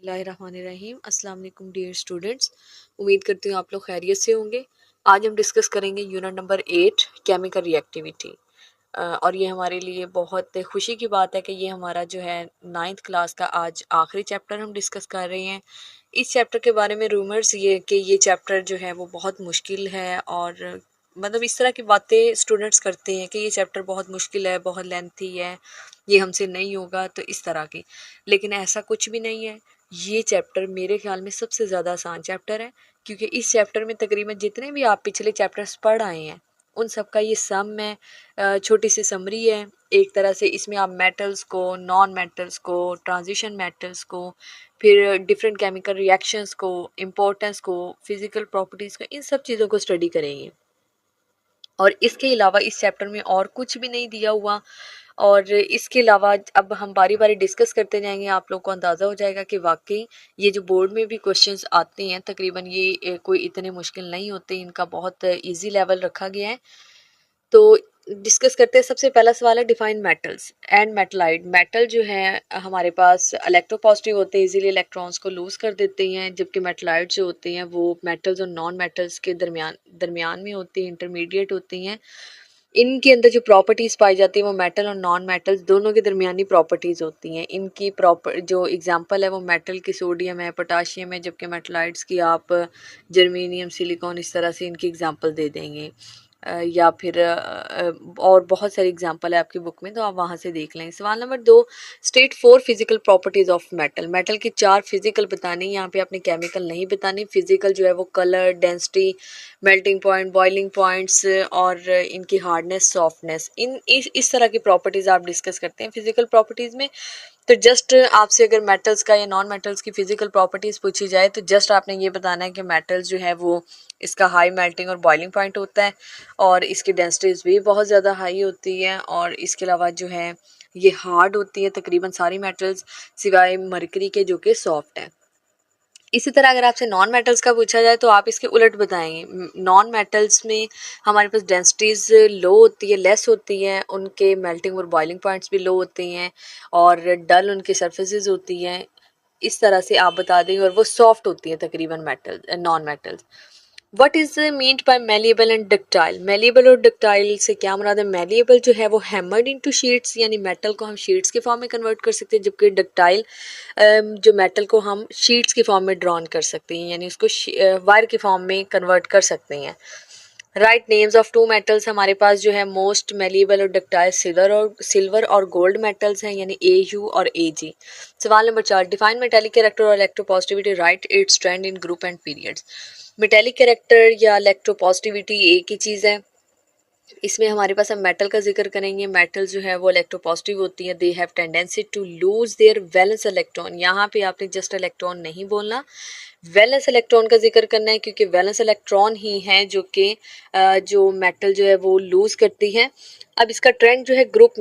बिस्मिल्लाहिर्रहमानिर्रहीम। अस्सलाम वालेकुम डियर स्टूडेंट्स। उम्मीद करती हूँ आप लोग खैरियत से होंगे। आज हम डिस्कस करेंगे यूनिट नंबर 8 केमिकल रिएक्टिविटी। और ये हमारे लिए बहुत खुशी की बात है कि ये हमारा जो है 9th क्लास का आज आखिरी चैप्टर हम डिस्कस कर रहे हैं। इस चैप्टर के बारे में रूमर्स ये कि ये चैप्टर जो है वो बहुत मुश्किल है और मतलब इस तरह की बातें स्टूडेंट्स करते हैं कि ये चैप्टर बहुत मुश्किल है, बहुत लेंथी है, ये हमसे नहीं होगा, तो इस तरह की। लेकिन ऐसा कुछ भी नहीं है। ये चैप्टर मेरे ख्याल में सबसे ज़्यादा आसान चैप्टर है, क्योंकि इस चैप्टर में तकरीबन जितने भी आप पिछले चैप्टर्स पढ़ आए हैं उन सब का ये सम है। छोटी सी समरी है। एक तरह से इसमें आप मेटल्स को, नॉन मेटल्स को, ट्रांजिशन मेटल्स को, फिर डिफरेंट केमिकल रिएक्शंस को, इम्पोर्टेंस को, फिज़िकल प्रॉपर्टीज़ को, इन सब चीज़ों को स्टडी करेंगे। और इसके अलावा इस चैप्टर में और कुछ भी नहीं दिया हुआ। और इसके अलावा अब हम बारी बारी डिस्कस करते जाएंगे, आप लोग को अंदाज़ा हो जाएगा कि वाकई ये जो बोर्ड में भी क्वेश्चंस आते हैं तकरीबन ये कोई इतने मुश्किल नहीं होते, इनका बहुत इजी लेवल रखा गया है। तो डिस्कस करते हैं। सबसे पहला सवाल है डिफाइन मेटल्स एंड मेटलाइड। मेटल जो है हमारे पास इलेक्ट्रोपॉजिटिव होते हैं, इजीली इलेक्ट्रॉन्स को लूज कर देते हैं, जबकि मेटलाइड जो होते हैं वो मेटल्स और नॉन मेटल्स के दरमियान दरमियान में होती हैं, इंटरमीडिएट होती हैं। इनके अंदर जो प्रॉपर्टीज़ पाई जाती है वो मेटल और नॉन मेटल्स दोनों के दरमियानी प्रॉपर्टीज़ होती हैं। इनकी प्रॉपर जो एग्जांपल है वो मेटल की सोडियम है, पोटाशियम है, जबकि मेटलाइड्स की आप जर्मेनियम, सिलिकॉन, इस तरह से इनकी एग्जांपल दे देंगे। या फिर और बहुत सारी एग्जांपल है आपकी बुक में, तो आप वहाँ से देख लें। सवाल number 2, state 4 physical properties of metal. Metal की 4 फिजिकल बतानी, यहाँ पे आपने केमिकल नहीं बतानी। फिजिकल जो है वो colour, density, melting point, boiling points और इनकी हार्डनेस, सॉफ्टनेस, इन इस तरह की प्रॉपर्टीज़ आप डिस्कस करते हैं फिजिकल प्रॉपर्टीज़ में। तो जस्ट आपसे अगर मेटल्स का या नॉन मेटल्स की फिजिकल प्रॉपर्टीज़ पूछी जाए तो जस्ट आपने ये बताना है कि मेटल्स जो है वो इसका हाई मेल्टिंग और बॉइलिंग पॉइंट होता है और इसकी डेंसिटीज़ भी बहुत ज़्यादा हाई होती है, और इसके अलावा जो है ये हार्ड होती है तकरीबन सारी मेटल्स सिवाय मरकरी के जो कि सॉफ्ट है। इसी तरह अगर आपसे नॉन मेटल्स का पूछा जाए तो आप इसके उलट बताएंगे। नॉन मेटल्स में हमारे पास डेंसिटीज लो होती है, लेस होती हैं, उनके मेल्टिंग और बॉइलिंग पॉइंट्स भी लो होते हैं और डल उनकी सरफेसेस होती हैं। इस तरह से आप बता देंगे, और वो सॉफ्ट होती हैं तकरीबन metal non metals. What is meant by malleable and ductile. Malleable और डक्टाइल से क्या मुराद है? मेलिएबल जो है वो हैमर्ड इनटू शीट्स, यानी मेटल को हम शीट्स के फॉर्म में कन्वर्ट कर सकते हैं, जबकि डक्टाइल जो मेटल को हम शीट्स के फॉर्म में ड्रॉन कर सकते हैं, यानी उसको वायर के फॉर्म में कन्वर्ट कर सकते हैं। Write names of two metals हमारे पास जो है मोस्ट मेलिएबल और डक्टाइल सिल्वर और गोल्ड मेटल्स हैं, यानी AU और AG। सवाल नंबर 4, डिफाइन मेटेलिक कैरेक्टर और electropositivity, write its trend in group and periods. Metallic character या इलेक्ट्रोपॉजिटिविटी एक ही चीज़ है। इसमें हमारे पास हम मेटल का जिक्र करेंगे। मेटल जो है वो इलेक्ट्रोपॉजिटिव होती है, they have tendency to lose their valence electron. यहाँ पे आपने जस्ट इलेक्ट्रॉन नहीं बोलना, वैलेंस इलेक्ट्रॉन का जिक्र करना है, क्योंकि वैलेंस इलेक्ट्रॉन ही है जो कि जो मेटल जो है वो लूज करती है। अब इसका ट्रेंड जो है ग्रुप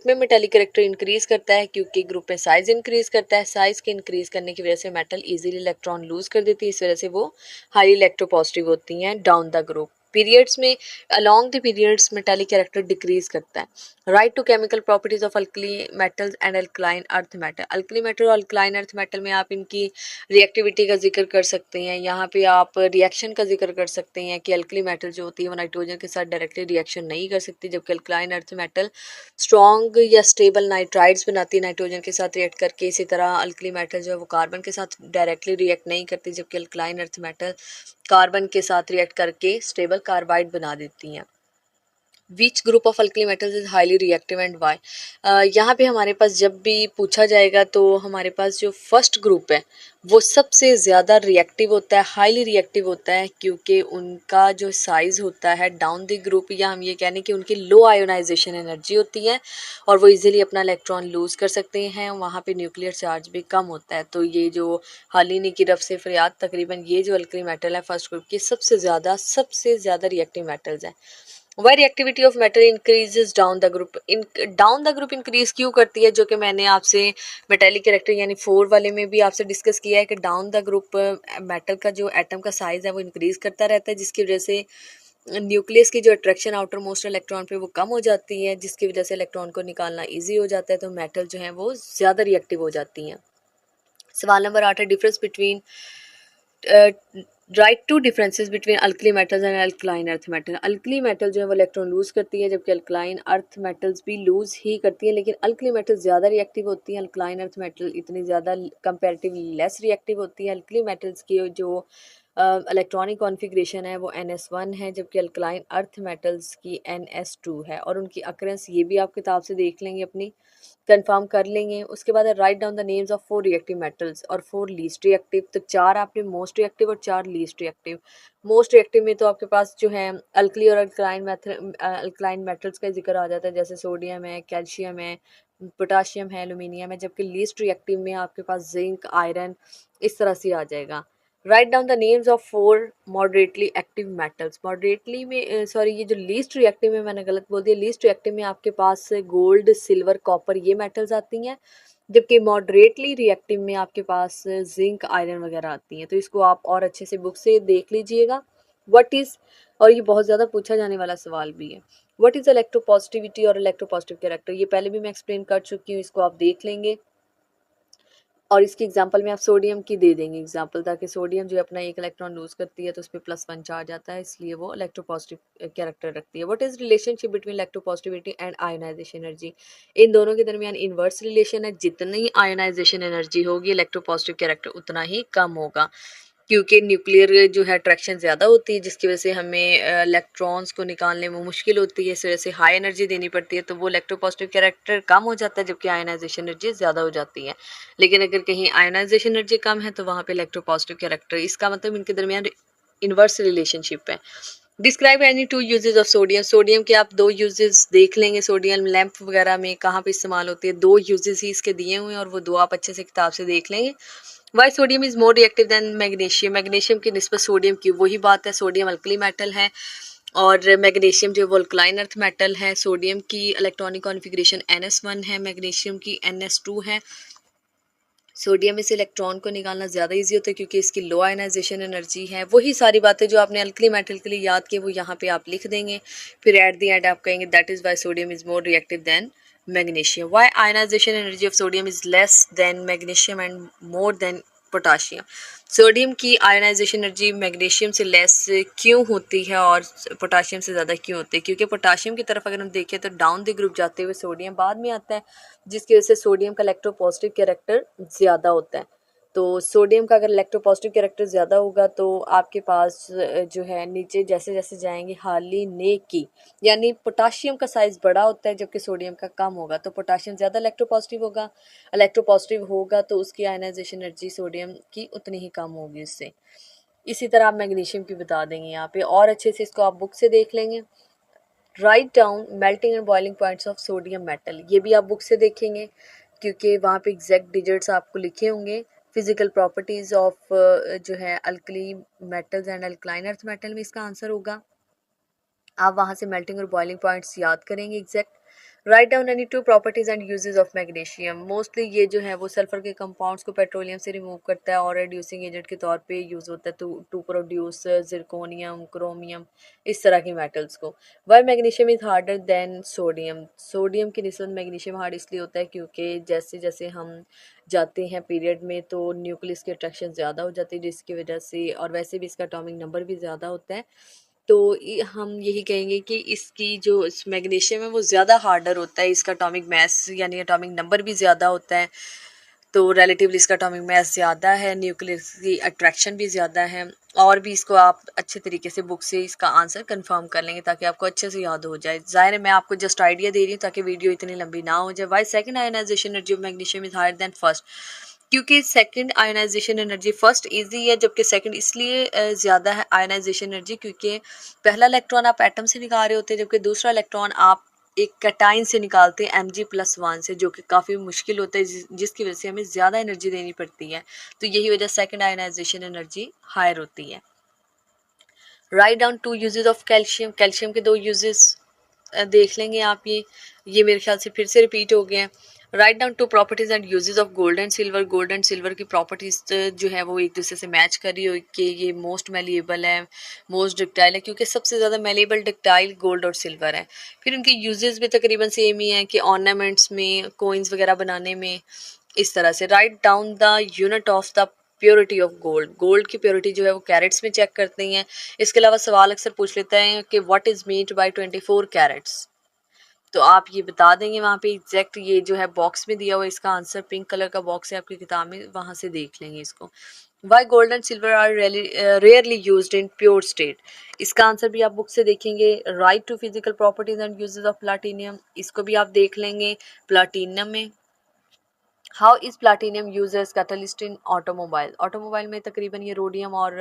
में मेटेलिक कैरेक्टर इंक्रीज करता है, क्योंकि ग्रुप में साइज इंक्रीज करता है। साइज के इंक्रीज करने की वजह से मेटल इजीली इलेक्ट्रॉन लूज कर देती है, इस वजह से वो हाई इलेक्ट्रोपॉजिटिव होती हैं डाउन द ग्रुप। पीरियड्स में along the periods metallic character decrease करता है। Write two chemical properties of alkali metals and alkaline earth metal. Alkali metal और अल्कलाइन अर्थ मेटल में आप इनकी रिएक्टिविटी का जिक्र कर सकते हैं। यहाँ पे आप रिएक्शन का जिक्र कर सकते हैं कि अल्कली मेटल जो होती है वो नाइट्रोजन के साथ डायरेक्टली रिएक्शन नहीं कर सकती, जबकि अल्कलाइन अर्थ मेटल स्ट्रॉन्ग या स्टेबल नाइट्राइड्स बनाती है नाइट्रोजन के साथ रिएक्ट करके। इसी तरह अल्कली मेटल जो है वो कार्बन के साथ डायरेक्टली रिएक्ट नहीं करती, जबकि अल्कलाइन अर्थ मेटल कार्बन के साथ रिएक्ट करके स्टेबल कार्बाइड बना देती हैं। Which group of alkali metals is highly reactive and why. यहाँ पे हमारे पास जब भी पूछा जाएगा तो हमारे पास जो फर्स्ट ग्रुप है वो सबसे ज़्यादा रिएक्टिव होता है, हाईली रिएक्टिव होता है, क्योंकि उनका जो साइज़ होता है डाउन द ग्रुप, या हम ये कहने कि उनकी लो आयोनाइजेशन एनर्जी होती है और वो इजीली अपना इलेक्ट्रॉन लूज़ कर सकते हैं। वहाँ पे न्यूक्लियर चार्ज भी कम होता है। तो ये जो हालिनी की रफ से फरियाद, तकरीबन ये जो अल्कली मेटल है फर्स्ट ग्रुप की सबसे ज़्यादा रिएक्टिव मेटल्स हैं। Why reactivity of metal increases down the group. Down the group increase क्यों करती है, जो कि मैंने आपसे मेटेलिक कैरेक्टर यानी 4 वाले में भी आपसे डिस्कस किया है कि डाउन द ग्रुप मेटल का जो एटम का साइज है वो इंक्रीज करता रहता है, जिसकी वजह से न्यूक्लियस की जो अट्रैक्शन आउटर मोस्ट इलेक्ट्रॉन पे वो कम हो जाती है, जिसकी वजह से इलेक्ट्रॉन को निकालना ईजी हो जाता है। तो मेटल जो है वो ज़्यादा रिएक्टिव हो जाती हैं। सवाल नंबर 8 है difference between write two differences between alkali metals and alkaline earth metal. Alkali metal जो है वो इलेक्ट्रॉन लूज करती है, जबकि अल्कलाइन अर्थ मेटल्स भी लूज ही करती है, लेकिन अल्कली मेटल ज़्यादा रिएक्टिव होती है, अल्कलाइन अर्थ मेटल इतनी ज़्यादा कंपेरेटिवली लेस रिएक्टिव होती है। अल्कली मेटल्स की जो इलेक्ट्रॉनिक कॉन्फ़िगरेशन है वो NS1 है, जबकि अल्कलाइन अर्थ मेटल्स की NS2 है, और उनकी अकरेंस ये भी आप किताब से देख लेंगे, अपनी कंफर्म कर लेंगे। उसके बाद write down the names of 4 reactive metals और 4 लीस्ट रिएक्टिव। तो 4 आपने मोस्ट रिएक्टिव और 4 लीस्ट रिएक्टिव। मोस्ट रिएक्टिव में तो आपके पास जो है अल्कली और अल्कलाइन मेटल्स का जिक्र आ जाता है, जैसे सोडियम है, कैल्शियम है, पोटाशियम है, एल्यूमिनियम है, जबकि लीस्ट रिएक्टिव में आपके पास जिंक, आयरन इस तरह से आ जाएगा। Write down the names of 4 moderately active metals. Moderately में सॉरी, ये जो लीस्ट रिएक्टिव में मैंने गलत बोल दिया, लीस्ट रिएक्टिव में आपके पास गोल्ड, सिल्वर, कॉपर ये मेटल्स आती हैं, जबकि मॉडरेटली रिएक्टिव में आपके पास जिंक, आयरन वगैरह आती हैं। तो इसको आप और अच्छे से बुक से देख लीजिएगा। व्हाट इज़, और ये बहुत ज़्यादा पूछा जाने वाला सवाल भी है, व्हाट इज़ इलेक्ट्रोपॉजिटिविटी और इलेक्ट्रोपॉजिटिव कैरेक्टर। ये पहले भी मैं एक्सप्लेन कर चुकी हूँ, इसको आप देख लेंगे। और इसकी एग्जांपल में आप सोडियम की दे देंगे एग्जांपल, ताकि सोडियम जो अपना एक इलेक्ट्रॉन लूज करती है तो उस पर +1 चार्ज आता है, इसलिए वो इलेक्ट्रोपॉजिटिव कैरेक्टर रखती है। What is relationship between electropositivity and ionization energy. इन दोनों के दरमियान इन्वर्स रिलेशन है, जितनी आयोनाइजेशन एनर्जी होगी इलेक्ट्रोपॉजिटिव कैरेक्टर उतना ही कम होगा, क्योंकि न्यूक्लियर जो है अट्रैक्शन ज़्यादा होती है, जिसकी वजह से हमें इलेक्ट्रॉन्स को निकालने में मुश्किल होती है, इस वजह से हाई एनर्जी देनी पड़ती है, तो वो इलेक्ट्रोपॉजिटिव कैरेक्टर कम हो जाता है, जबकि आयनाइजेशन एनर्जी ज़्यादा हो जाती है। लेकिन अगर कहीं आयनाइजेशन एनर्जी कम है तो वहाँ पे इलेक्ट्रोपॉजिटिव कैरेक्टर, इसका मतलब इनके दरमियान इन्वर्स रिलेशनशिप है। Describe any 2 uses of sodium. Sodium के आप 2 यूजेस देख लेंगे, सोडियम लैंप वगैरह में कहाँ पे इस्तेमाल होती है, 2 यूजेस ही इसके दिए हुए हैं, और वो 2 आप अच्छे से किताब से देख लेंगे। Why sodium is more reactive than magnesium. Magnesium की निस्बत सोडियम की वही बात है, सोडियम अल्कली मेटल है और मैग्नीशियम जो वो अल्कलाइन अर्थ मेटल है। सोडियम की इलेक्ट्रॉनिक कॉन्फ़िगरेशन NS1 है, मैग्नीशियम की NS2 है। सोडियम में से इलेक्ट्रॉन को निकालना ज़्यादा इजी होता है क्योंकि इसकी लो आयनाइजेशन एनर्जी है। वही सारी बातें जो आपने अल्कली मेटल के लिए याद की वो यहाँ पे आप लिख देंगे, फिर एट द एंड आप कहेंगे that is why sodium is more reactive than magnesium. Why ionisation energy of sodium is less than magnesium and more than potassium. Sodium की आयनाइजेशन एनर्जी मैग्नीशियम से लेस क्यों होती है और पोटाशियम से ज़्यादा क्यों होती है? क्योंकि पोटाशियम की तरफ अगर हम देखें तो डाउन द ग्रुप जाते हुए सोडियम बाद में आता है, जिसकी वजह से सोडियम का इलेक्ट्रोपॉजिटिव कैरेक्टर ज़्यादा होता है। तो सोडियम का अगर इलेक्ट्रोपॉजिटिव कैरेक्टर ज़्यादा होगा तो आपके पास जो है नीचे जैसे जैसे जाएंगे हाली ने की, यानी पोटाशियम का साइज़ बड़ा होता है जबकि सोडियम का कम होगा, तो पोटाशियम ज़्यादा इलेक्ट्रोपॉजिटिव होगा। इलेक्ट्रोपॉजिटिव होगा तो उसकी आयनाइजेशन एनर्जी सोडियम की उतनी ही कम होगी इससे। इसी तरह आप मैग्नीशियम की बता देंगे यहाँ पे, और अच्छे से इसको आप बुक से देख लेंगे। Write down melting and boiling points of sodium metal. ये भी आप बुक से देखेंगे क्योंकि वहाँ पे एग्जैक्ट डिजिट्स आपको लिखे होंगे। फिजिकल प्रॉपर्टीज़ ऑफ जो है alkali metals and alkaline earth metal में इसका आंसर होगा। आप वहाँ से मेल्टिंग और बॉइलिंग पॉइंट्स याद करेंगे exact. Write down any 2 properties and uses of magnesium. Mostly ये जो है वो सल्फर के कंपाउंड्स को पेट्रोलियम से रिमूव करता है और रिड्यूसिंग एजेंट के तौर पे यूज़ होता है टू प्रोड्यूस जिरकोनियम, क्रोमियम, इस तरह की मेटल्स को। Why magnesium is harder than sodium. Sodium की निस्बत मैग्नीशियम हार्ड इसलिए होता है क्योंकि जैसे जैसे हम जाते हैं पीरियड में तो न्यूक्लियस की अट्रैक्शन ज़्यादा हो जाती है, जिसकी वजह से, और वैसे भी इसका एटॉमिक नंबर भी ज़्यादा होता है, तो हम यही कहेंगे कि इसकी जो मैग्नीशियम है वो ज़्यादा हार्डर होता है, इसका एटॉमिक मास यानी एटॉमिक नंबर भी ज़्यादा होता है, तो रिलेटिवली इसका एटॉमिक मास ज़्यादा है, न्यूक्लियस की अट्रैक्शन भी ज़्यादा है। और भी इसको आप अच्छे तरीके से बुक से इसका आंसर कंफर्म कर लेंगे ताकि आपको अच्छे से याद हो जाए। ज़ाहिर है मैं आपको जस्ट आइडिया दे रही हूँ ताकि वीडियो इतनी लंबी ना हो जाए। Why second ionization energy of magnesium is higher than first. क्योंकि second ionization energy first easy है, जबकि सेकंड इसलिए ज़्यादा है आयनाइजेशन एनर्जी क्योंकि पहला इलेक्ट्रॉन आप एटम से निकाल रहे होते हैं, जबकि दूसरा इलेक्ट्रॉन आप एक कैटाइन से निकालते हैं Mg+1 से, जो कि काफ़ी मुश्किल होता है, जिसकी वजह से हमें ज़्यादा एनर्जी देनी पड़ती है, तो यही वजह सेकंड आयनाइजेशन एनर्जी हायर होती है। Write down 2 uses of calcium. Calcium के 2 यूजेस देख लेंगे आप। ये मेरे ख्याल से फिर से रिपीट हो गए हैं। Write down 2 properties and uses of gold and silver. Gold and silver की प्रॉपर्टीज़ जो है वो एक दूसरे से मैच कर रही हो कि ये मोस्ट मेलिएबल है, मोस्ट डक्टाइल है, क्योंकि सबसे ज़्यादा मेलिएबल डक्टाइल गोल्ड और सिल्वर है। फिर उनके यूजेस भी तकरीबन सेम ही हैं कि ऑर्नामेंट्स में, कोइंस वगैरह बनाने में, इस तरह से write down the unit of the purity of gold. Gold की प्योरिटी जो है वो कैरेट्स में चेक करते हैं। इसके अलावा सवाल अक्सर पूछ लेते हैं कि what is meant by 24 carats. तो आप ये बता देंगे वहाँ पे एग्जैक्ट, ये जो है बॉक्स में दिया हुआ इसका आंसर पिंक कलर का बॉक्स है आपकी किताब में, वहाँ से देख लेंगे इसको। Why gold and silver are rarely used in pure state. इसका आंसर भी आप बुक से देखेंगे। Write two physical properties and uses of platinum, इसको भी आप देख लेंगे प्लाटिनम में। How is platinum use as catalyst in automobile. Automobile में तकरीबन ये रोडियम और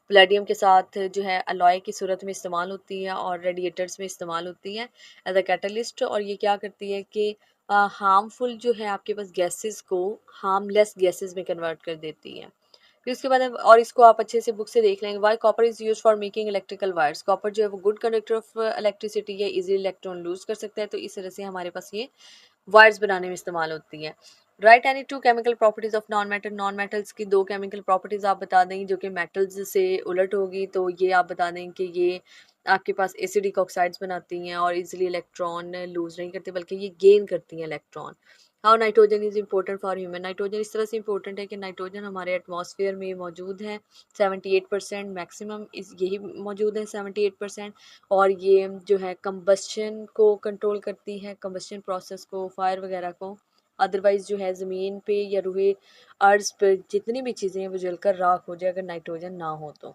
प्लेडियम के साथ जो है अलॉय की सूरत में इस्तेमाल होती है और रेडिएटर्स में इस्तेमाल होती है एज अ कैटलिस्ट। और ये क्या करती है कि हार्मफुल जो है आपके पास गैसेस को हार्मलेस गैसेस में कन्वर्ट कर देती है। फिर उसके बाद और इसको आप अच्छे से बुक से देख लेंगे। Y copper is use for making electrical wires. Copper जो है वो गुड कंडक्टर ऑफ इलेक्ट्रिसिटी है, इजीली इलेक्ट्रॉन लूज कर सकता है, तो इस तरह से हमारे पास ये वायर्स बनाने में इस्तेमाल होती है। Right any two chemical properties of non metal. Non metals की दो केमिकल प्रॉपर्टीज आप बता देंगे जो कि मेटल्स से उलट होगी, तो ये आप बता देंगे कि ये आपके पास एसिडिक ऑक्साइड्स बनाती हैं और इजीली इलेक्ट्रॉन लूज नहीं करती बल्कि ये गेन करती हैं electron. How nitrogen is important for human. Nitrogen इस तरह से इंपॉर्टेंट है कि नाइट्रोजन हमारे एटमॉस्फेयर में मौजूद है 78% मैक्सिमम, इस यही मौजूद है 78%। और ये जो है कंबस्शन को कंट्रोल करती है, कंबस्शन प्रोसेस को, फायर वगैरह को। अदरवाइज जो है ज़मीन पे या रूहे अर्ज पे जितनी भी चीज़ें हैं वो जलकर राख हो जाए अगर नाइट्रोजन ना हो तो।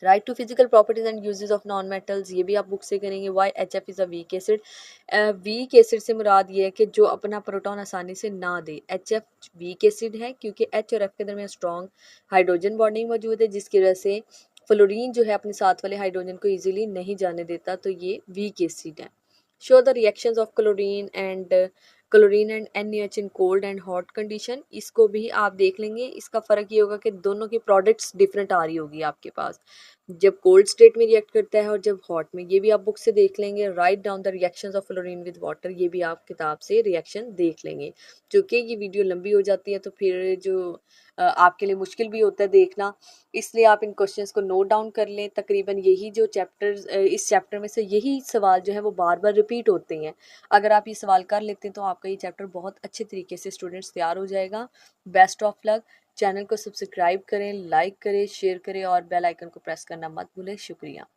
Write two physical properties and uses of non metals, ये भी आप बुक से करेंगे। Why H F is a weak acid. Weak acid से मुराद ये है कि जो अपना प्रोटॉन आसानी से ना दे। एच एफ वीक एसिड है क्योंकि एच और एफ के दरमियान स्ट्रॉन्ग हाइड्रोजन बॉन्डिंग मौजूद है जिसकी वजह से फ्लोरीन जो है अपने साथ वाले हाइड्रोजन को ईजिली नहीं जाने देता, तो ये वीक एसिड है। Show the reactions of chlorine and NaOH in cold and hot condition, इसको भी आप देख लेंगे। इसका फ़र्क ये होगा कि दोनों की प्रोडक्ट्स डिफरेंट आ रही होगी आपके पास, जब कोल्ड स्टेट में रिएक्ट करता है और जब हॉट में। ये भी आप बुक से देख लेंगे। Write down the reactions of fluorine with water, ये भी आप किताब से रिएक्शन देख लेंगे। चूँकि ये वीडियो लंबी हो जाती है तो फिर जो आपके लिए मुश्किल भी होता है देखना, इसलिए आप इन क्वेश्चंस को नोट डाउन कर लें। तकरीबन यही जो चैप्टर्स इस चैप्टर में से यही सवाल जो है वो बार बार रिपीट होते हैं। अगर आप ये सवाल कर लेते हैं तो आपका ये चैप्टर बहुत अच्छे तरीके से स्टूडेंट्स तैयार हो जाएगा। Best of luck. चैनल को सब्सक्राइब करें, लाइक करें, शेयर करें और बेल आइकन को प्रेस करना मत भूलें। शुक्रिया।